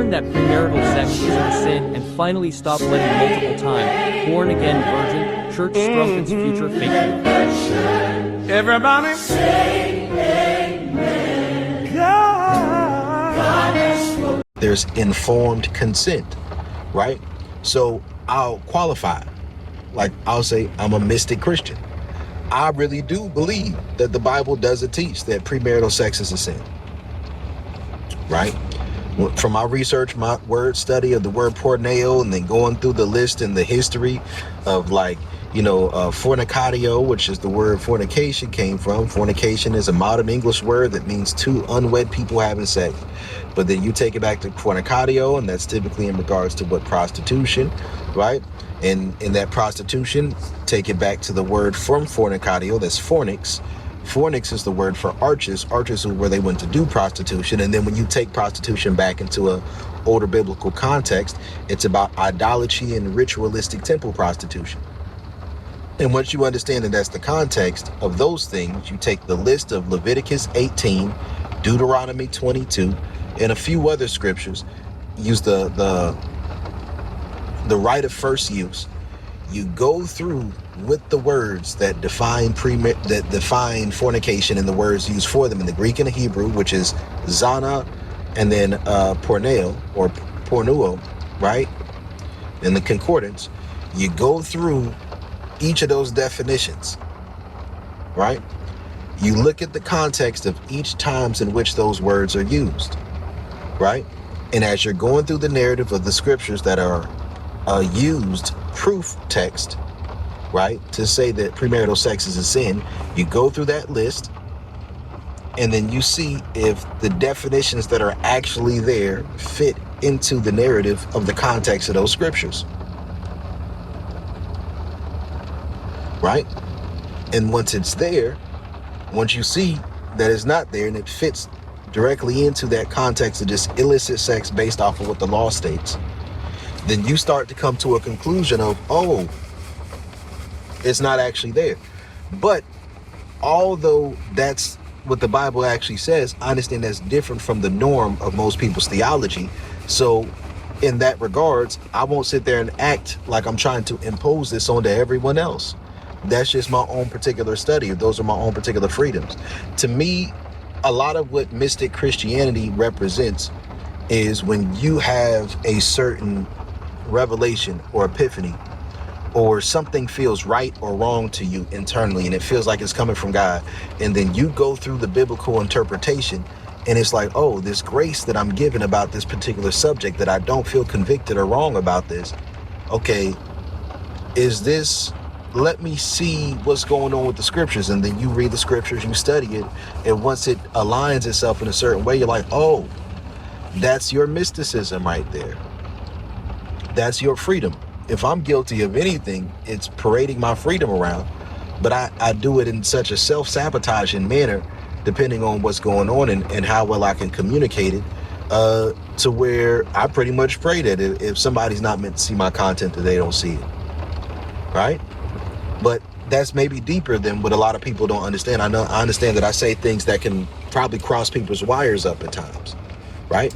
learn that premarital sex isn't a sin and finally stop letting multiple time born again virgin church strumpets future fake news. Everybody say amen. God. There's informed consent, right? So I'll qualify. Like I'll say I'm a mystic Christian. I really do believe that the Bible doesn't teach that premarital sex is a sin, right? From my research, my word study of the word porneo, and then going through the list and the history of fornicatio, which is the word fornication came from. Fornication is a modern English word that means two unwed people having sex. But then you take it back to fornicatio, and that's typically in regards to what prostitution, right? And in that prostitution, take it back to the word from fornicatio, that's fornix. Fornix is the word for arches. Arches are where they went to do prostitution. And then when you take prostitution back into a older biblical context, it's about idolatry and ritualistic temple prostitution. And once you understand that that's the context of those things, you take the list of Leviticus 18, Deuteronomy 22, and a few other scriptures, use the right of first use. You go through with the words that define fornication and the words used for them in the Greek and the Hebrew, which is zana and then porneo or pornuo, right? In the concordance, you go through each of those definitions, right? You look at the context of each times in which those words are used, right? And as you're going through the narrative of the scriptures that are used proof text, right, to say that premarital sex is a sin, you go through that list and then you see if the definitions that are actually there fit into the narrative of the context of those scriptures, right? And once it's there, once you see that it's not there and it fits directly into that context of just illicit sex based off of what the law states, then you start to come to a conclusion of, oh, it's not actually there. But although that's what the Bible actually says, I understand that's different from the norm of most people's theology. So in that regards, I won't sit there and act like I'm trying to impose this onto everyone else. That's just my own particular study. Those are my own particular freedoms. To me, a lot of what mystic Christianity represents is when you have a certain revelation or epiphany, or something feels right or wrong to you internally and it feels like it's coming from God, and then you go through the biblical interpretation and it's like, oh, this grace that I'm given about this particular subject, that I don't feel convicted or wrong about this. Okay, is this, let me see what's going on with the scriptures. And then you read the scriptures, you study it, and once it aligns itself in a certain way, you're like, oh, that's your mysticism right there. That's your freedom. If I'm guilty of anything, it's parading my freedom around. But I do it in such a self-sabotaging manner, depending on what's going on and how well I can communicate it, to where I pretty much pray that if somebody's not meant to see my content, that they don't see it. Right? But that's maybe deeper than what a lot of people don't understand. I understand that I say things that can probably cross people's wires up at times. Right?